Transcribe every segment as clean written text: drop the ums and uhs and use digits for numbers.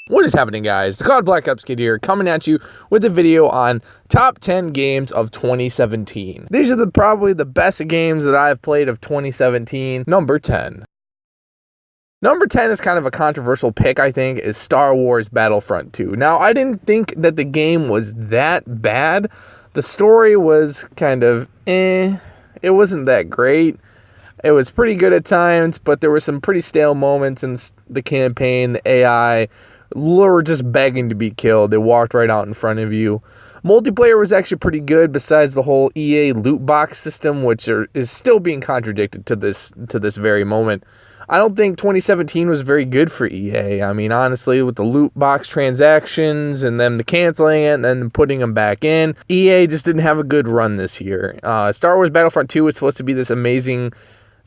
What is happening, guys? The COD Black Ops Kid here, coming at you with a video on top 10 games of 2017. These are probably the best games that I've played of 2017. Number 10. Number 10 is kind of a controversial pick, I think, is Star Wars Battlefront 2. Now, I didn't think that the game was that bad. The story was kind of It wasn't that great. It was pretty good at times, but there were some pretty stale moments in the campaign. The AI were just begging to be killed. They walked right out in front of you. Multiplayer was actually pretty good, besides the whole EA loot box system, which is still being contradicted to this very moment. I don't think 2017 was very good for EA. I mean, honestly, with the loot box transactions and them canceling it and then putting them back in, EA just didn't have a good run this year. Star Wars Battlefront 2 was supposed to be this amazing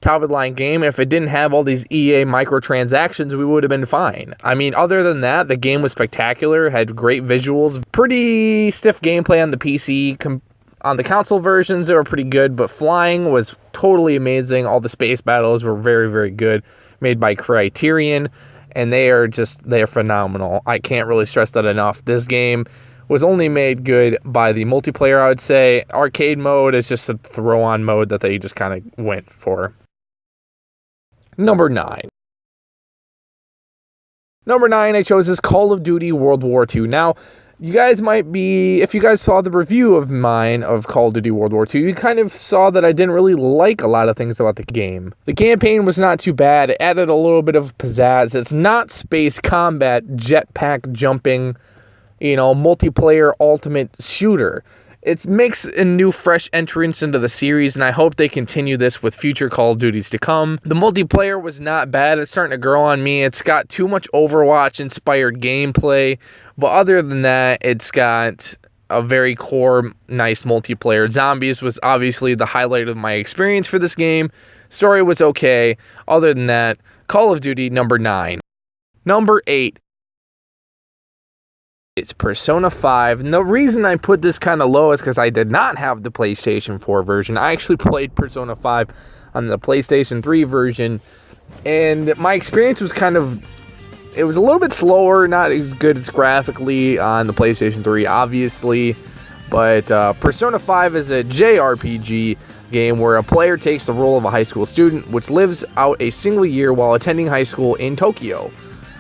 top-of-the-line game. If it didn't have all these EA microtransactions, we would have been fine. I mean, other than that, the game was spectacular, had great visuals, pretty stiff gameplay on the PC. On the console versions, they were pretty good, but flying was totally amazing. All the space battles were very, very good, made by Criterion, and they are phenomenal. I can't really stress that enough. This game was only made good by the multiplayer, I would say. Arcade mode is just a throw-on mode that they just kind of went for. Number 9. Number 9 I chose is Call of Duty World War II. Now, you guys might be, if you guys saw the review of mine of Call of Duty World War II, you kind of saw that I didn't really like a lot of things about the game. The campaign was not too bad. It added a little bit of pizzazz. It's not space combat, jetpack jumping, multiplayer ultimate shooter. It makes a new, fresh entrance into the series, and I hope they continue this with future Call of Duties to come. The multiplayer was not bad. It's starting to grow on me. It's got too much Overwatch-inspired gameplay, but other than that, it's got a very core, nice multiplayer. Zombies was obviously the highlight of my experience for this game. Story was okay. Other than that, Call of Duty number 9. Number 8. It's Persona 5. And the reason I put this kind of low is because I did not have the PlayStation 4 version. I actually played Persona 5 on the PlayStation 3 version, and my experience was it was a little bit slower, not as good as graphically on the PlayStation 3, obviously, but Persona 5 is a JRPG game where a player takes the role of a high school student, which lives out a single year while attending high school in Tokyo.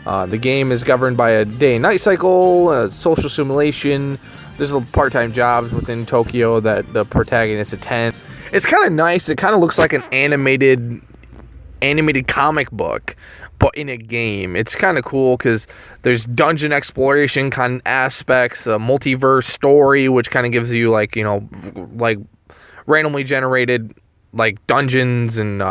The game is governed by a day and night cycle, a social simulation. There's part-time jobs within Tokyo that the protagonists attend. It's kind of nice. It kind of looks like an animated comic book, but in a game. It's kind of cool because there's dungeon exploration kind of aspects, a multiverse story, which kind of gives you like randomly generated like dungeons and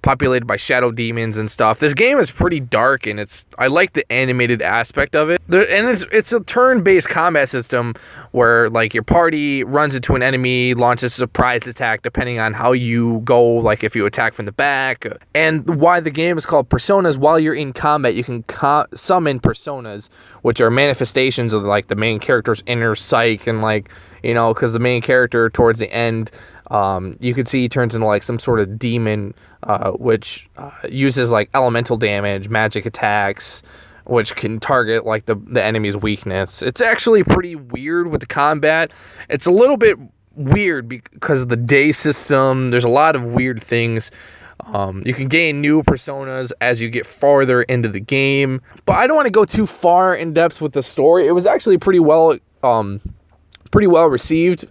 populated by shadow demons and stuff. This game is pretty dark, and I like the animated aspect of it. And it's a turn-based combat system where like your party runs into an enemy, launches a surprise attack depending on how you go, like if you attack from the back. And why the game is called Personas, while you're in combat, you can summon personas, which are manifestations of like the main character's inner psyche, and because the main character towards the end, you could see he turns into like some sort of demon, which uses like elemental damage, magic attacks, which can target like the enemy's weakness. It's actually pretty weird with the combat. It's a little bit weird because of the day system. There's a lot of weird things. You can gain new personas as you get farther into the game, but I don't want to go too far in depth with the story. It was actually pretty well received.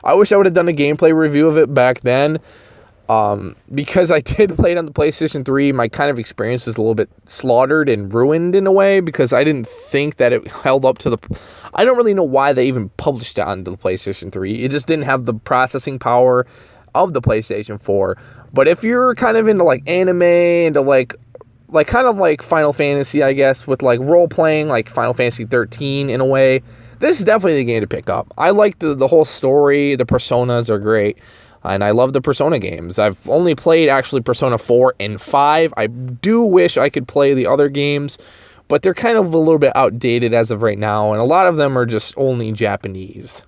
I wish I would have done a gameplay review of it back then. Because I did play it on the PlayStation 3, my kind of experience was a little bit slaughtered and ruined in a way, because I didn't think that it held up to I don't really know why they even published it onto the PlayStation 3. It just didn't have the processing power of the PlayStation 4. But if you're kind of into like anime, into like kind of like Final Fantasy, I guess, with like role playing, like Final Fantasy 13 in a way, this is definitely the game to pick up. I like the whole story. The personas are great, and I love the Persona games. I've only played actually Persona 4 and 5. I do wish I could play the other games, but they're kind of a little bit outdated as of right now, and a lot of them are just only Japanese.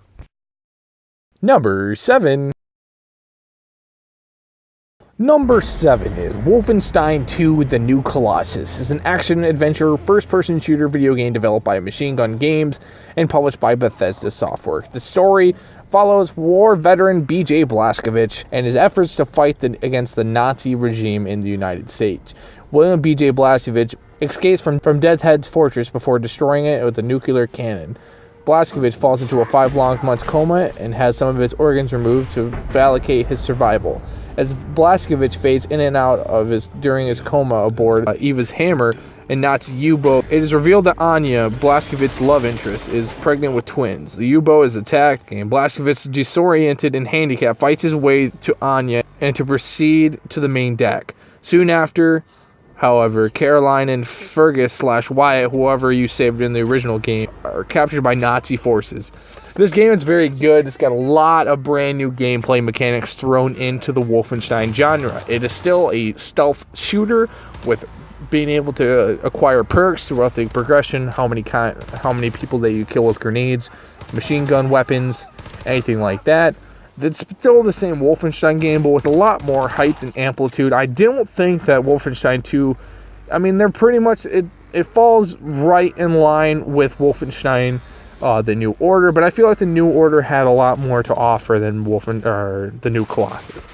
Number 7. Number 7 is Wolfenstein 2: The New Colossus. It's an action-adventure first-person shooter video game developed by Machine Gun Games and published by Bethesda Software. The story follows war veteran B.J. Blazkowicz and his efforts to fight against the Nazi regime in the United States. William B.J. Blazkowicz escapes from Death Head's fortress before destroying it with a nuclear cannon. Blazkowicz falls into a 5-month coma and has some of his organs removed to validate his survival. As Blazkowicz fades in and out during his coma aboard Eva's Hammer and Nazi U-boat, it is revealed that Anya, Blazkowicz's love interest, is pregnant with twins. The U-boat is attacked, and Blazkowicz, disoriented and handicapped, fights his way to Anya and to proceed to the main deck. Soon after, however, Caroline and Fergus/Wyatt, whoever you saved in the original game, are captured by Nazi forces. This game is very good. It's got a lot of brand new gameplay mechanics thrown into the Wolfenstein genre. It is still a stealth shooter with being able to acquire perks throughout the progression, how many people that you kill with grenades, machine gun weapons, anything like that. It's still the same Wolfenstein game, but with a lot more height and amplitude. I don't think that Wolfenstein 2, they're pretty much, it falls right in line with Wolfenstein The New Order, but I feel like The New Order had a lot more to offer than The New Colossus.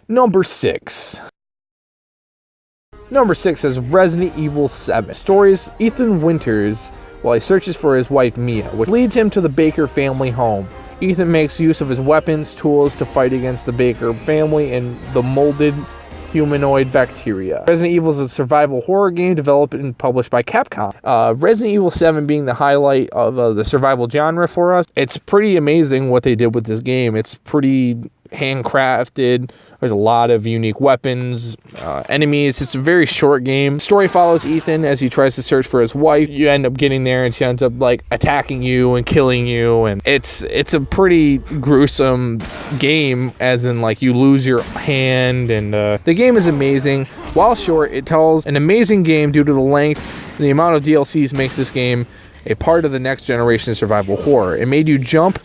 Number 6. Number 6 is Resident Evil 7. Stories Ethan Winters while he searches for his wife Mia, which leads him to the Baker family home. Ethan makes use of his weapons, tools to fight against the Baker family and the molded humanoid bacteria. Resident Evil is a survival horror game developed and published by Capcom. Resident Evil 7 being the highlight of the survival genre for us. It's pretty amazing what they did with this game. It's pretty handcrafted. There's a lot of unique weapons, enemies. It's a very short game. The story follows Ethan as he tries to search for his wife. You end up getting there and she ends up attacking you and killing you, and it's a pretty gruesome game, as in you lose your hand, and the game is amazing. While short, it tells an amazing game due to the length. The amount of DLCs makes this game a part of the next generation of survival horror. It made you jump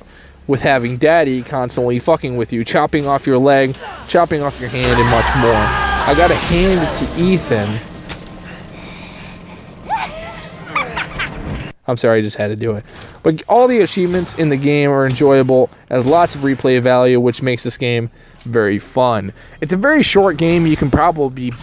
with having daddy constantly fucking with you, chopping off your leg, chopping off your hand, and much more. I gotta hand it to Ethan. I'm sorry, I just had to do it. But all the achievements in the game are enjoyable, has lots of replay value, which makes this game very fun. It's a very short game. You can probably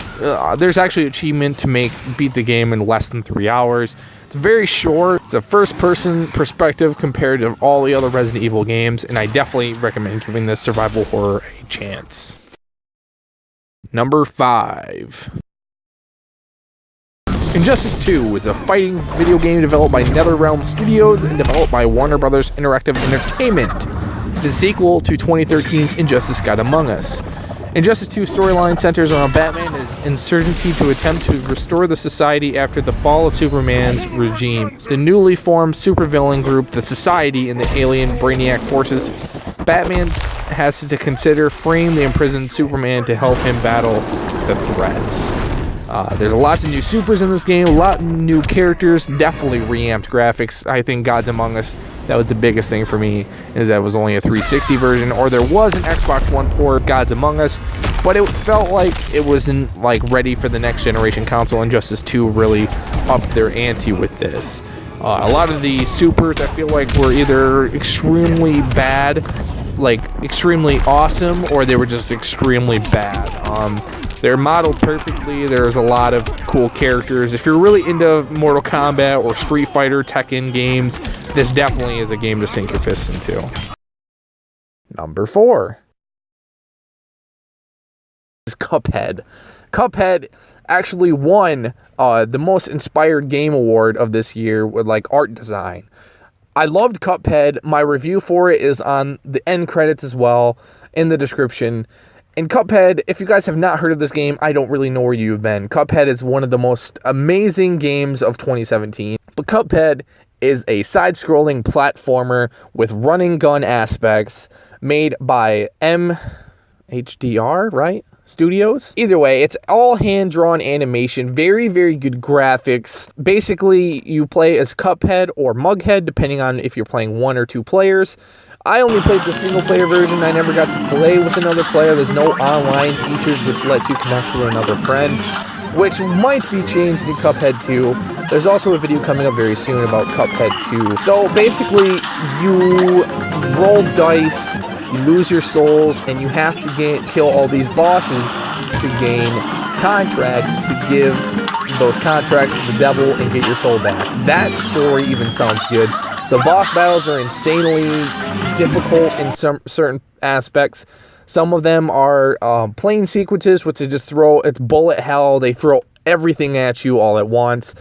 there's actually an achievement to beat the game in less than 3 hours. It's very short. It's a first-person perspective compared to all the other Resident Evil games, and I definitely recommend giving this survival horror a chance. Number 5. Injustice 2 is a fighting video game developed by NetherRealm Studios and developed by Warner Bros. Interactive Entertainment. The sequel to 2013's Injustice: God Among Us. Injustice 2 storyline centers on Batman's insurgency to attempt to restore the society after the fall of Superman's regime. The newly formed supervillain group, the Society, and the alien Brainiac forces, Batman has to consider freeing the imprisoned Superman to help him battle the threats. There's lots of new supers in this game, a lot of new characters, definitely reamped graphics. I think Gods Among Us, that was the biggest thing for me, is that it was only a 360 version, or there was an Xbox One port, Gods Among Us, but it felt like it wasn't ready for the next generation console. Injustice 2 really upped their ante with this. A lot of the supers I feel like were either extremely bad, extremely awesome, or they were just extremely bad. They're modeled perfectly. There's a lot of cool characters. If you're really into Mortal Kombat or Street Fighter, Tekken games, this definitely is a game to sink your fists into. Number 4 is Cuphead. Cuphead actually won the Most Inspired Game Award of this year with art design. I loved Cuphead. My review for it is on the end credits as well, in the description. And Cuphead, if you guys have not heard of this game, I don't really know where you've been. Cuphead is one of the most amazing games of 2017. But Cuphead is a side-scrolling platformer with running gun aspects made by MHDR, right? Studios. Either way, it's all hand-drawn animation, very, very good graphics. Basically, you play as Cuphead or Mughead, depending on if you're playing 1 or 2 players. I only played the single-player version. I never got to play with another player. There's no online features which lets you connect with another friend, which might be changed in Cuphead 2. There's also a video coming up very soon about Cuphead 2. So basically, you roll dice, you lose your souls, and you have to kill all these bosses to gain contracts to give those contracts to the devil and get your soul back. That story even sounds good. The boss battles are insanely difficult in some certain aspects. Some of them are plane sequences, which is just it's bullet hell. They throw everything at you all at once.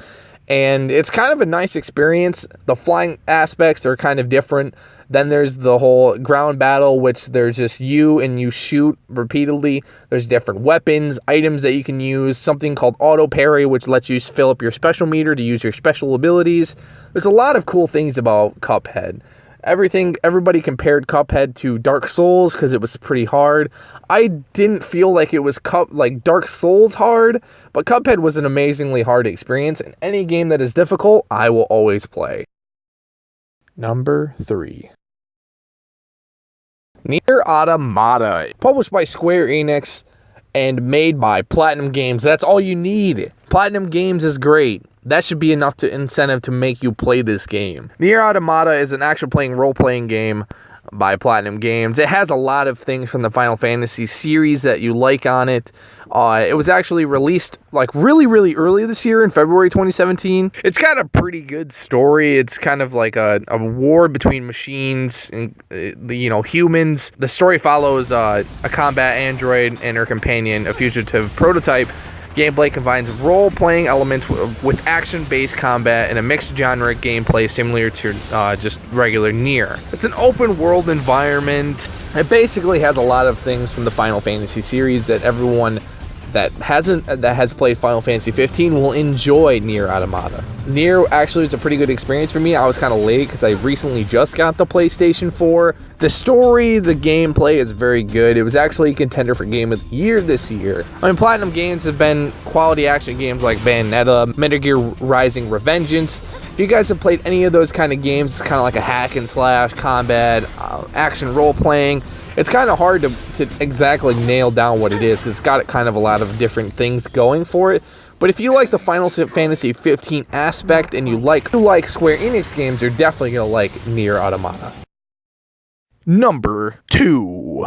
And it's kind of a nice experience. The flying aspects are kind of different. Then there's the whole ground battle, which there's just you and you shoot repeatedly. There's different weapons, items that you can use. Something called auto parry, which lets you fill up your special meter to use your special abilities. There's a lot of cool things about Cuphead. Everybody compared Cuphead to Dark Souls because it was pretty hard. I didn't feel like it was like Dark Souls hard, but Cuphead was an amazingly hard experience, and any game that is difficult, I will always play. Number 3. Nier Automata, published by Square Enix and made by Platinum Games. That's all you need. Platinum Games is great. That should be enough incentive to make you play this game. Nier Automata is an actual playing role-playing game by Platinum Games. It has a lot of things from the Final Fantasy series that you like on it. It was actually released like really early this year in February 2017. It's got a pretty good story. It's kind of like a war between machines and humans. The story follows a combat android and her companion, a fugitive prototype. Gameplay combines role-playing elements with action-based combat and a mixed genre gameplay similar to just regular Nier. It's an open-world environment. It basically has a lot of things from the Final Fantasy series that everyone that has played Final Fantasy 15 will enjoy Nier Automata. Nier actually was a pretty good experience for me. I was kind of late because I recently just got the PlayStation 4. The story, the gameplay is very good. It was actually a contender for Game of the Year this year. I mean, Platinum Games have been quality action games like Bayonetta, Metal Gear Rising Revengeance. If you guys have played any of those kind of games, it's kind of like a hack and slash combat, action role playing. It's kind of hard to exactly nail down what it is. It's got kind of a lot of different things going for it. But if you like the Final Fantasy 15 aspect and you like Square Enix games, you're definitely going to like Nier Automata. Number 2.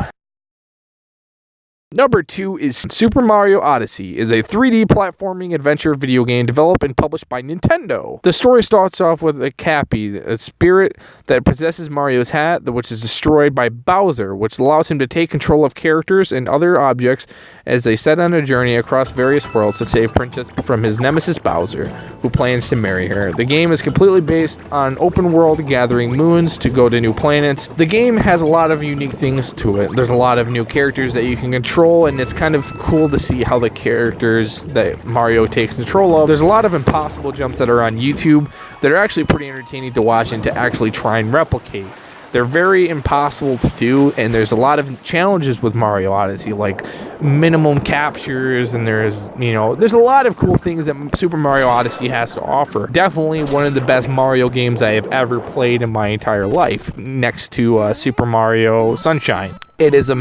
Number 2 is Super Mario Odyssey, is a 3D platforming adventure video game developed and published by Nintendo. The story starts off with a Cappy, a spirit that possesses Mario's hat, which is destroyed by Bowser, which allows him to take control of characters and other objects as they set on a journey across various worlds to save Princess from his nemesis Bowser, who plans to marry her. The game is completely based on open world gathering moons to go to new planets. The game has a lot of unique things to it. There's a lot of new characters that you can control, and it's kind of cool to see how the characters that Mario takes control of. There's a lot of impossible jumps that are on YouTube that are actually pretty entertaining to watch and to actually try and replicate. They're very impossible to do, and there's a lot of challenges with Mario Odyssey, like minimum captures, and there's a lot of cool things that Super Mario Odyssey has to offer. Definitely one of the best Mario games I have ever played in my entire life, next to Super Mario Sunshine. It's a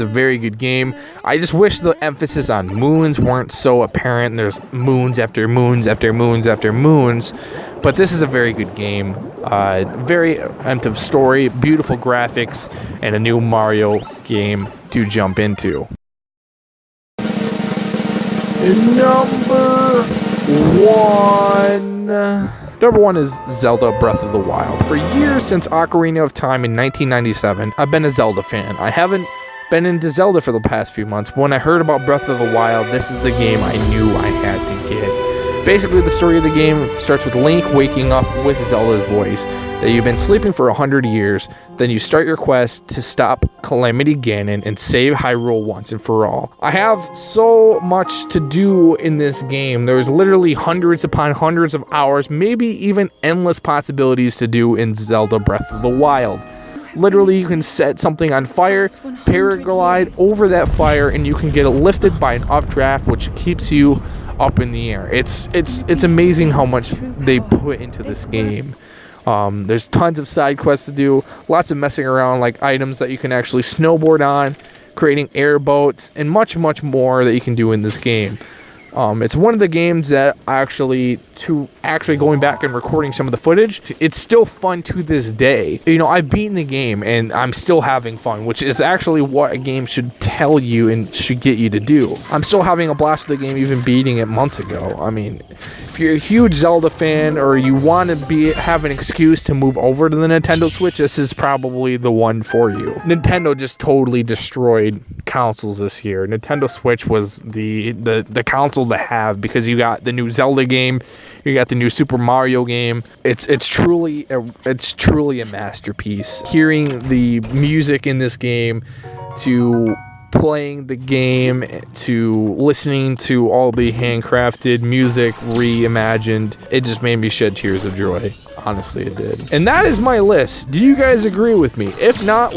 very good game. I just wish the emphasis on moons weren't so apparent. There's moons after moons after moons after moons, but this is a very good game. Very inventive story, beautiful graphics, and a new Mario game to jump into. Number 1. Number 1 is Zelda Breath of the Wild. For years since Ocarina of Time in 1997, I've been a Zelda fan. I haven't been into Zelda for the past few months, but when I heard about Breath of the Wild, this is the game I knew I had to get. Basically, the story of the game starts with Link waking up with Zelda's voice, that you've been sleeping for 100 years, then you start your quest to stop Calamity Ganon and save Hyrule once and for all. I have so much to do in this game. There's literally hundreds upon hundreds of hours, maybe even endless possibilities to do in Zelda Breath of the Wild. Literally, you can set something on fire, paraglide over that fire, and you can get it lifted by an updraft, which keeps you up in the air. It's amazing how much they put into this game. There's tons of side quests to do, lots of messing around, like items that you can actually snowboard on, creating airboats, and much, much more that you can do in this game. It's one of the games that actually going back and recording some of the footage, it's still fun to this day. You know, I've beaten the game and I'm still having fun, which is actually what a game should tell you and should get you to do. I'm still having a blast with the game, even beating it months ago. I mean, if you're a huge Zelda fan or you want to have an excuse to move over to the Nintendo Switch, this is probably the one for you. Nintendo just totally destroyed consoles this year. Nintendo Switch was the console to have, because you got the new Zelda game, you got the new Super Mario game. It's truly a masterpiece. Hearing the music in this game, to playing the game, to listening to all the handcrafted music reimagined, it just made me shed tears of joy. Honestly, it did. And that is my list. Do you guys agree with me? If not,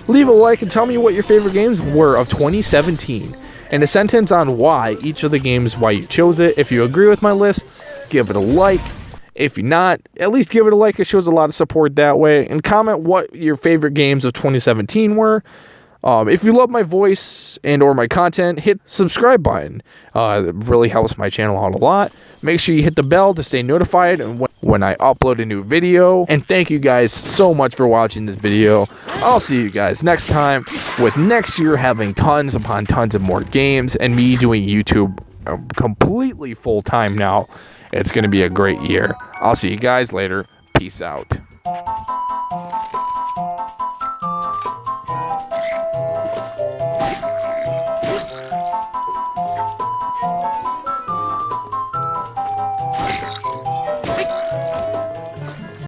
leave a like and tell me what your favorite games were of 2017. And a sentence on why each of the games, why you chose it. If you agree with my list, give it a like. If you're not, at least give it a like. It shows a lot of support that way. And comment what your favorite games of 2017 were. If you love my voice and or my content, hit the subscribe button. It really helps my channel out a lot. Make sure you hit the bell to stay notified when I upload a new video. And thank you guys so much for watching this video. I'll see you guys next time, with next year having tons upon tons of more games and me doing YouTube completely full time now. It's going to be a great year. I'll see you guys later. Peace out.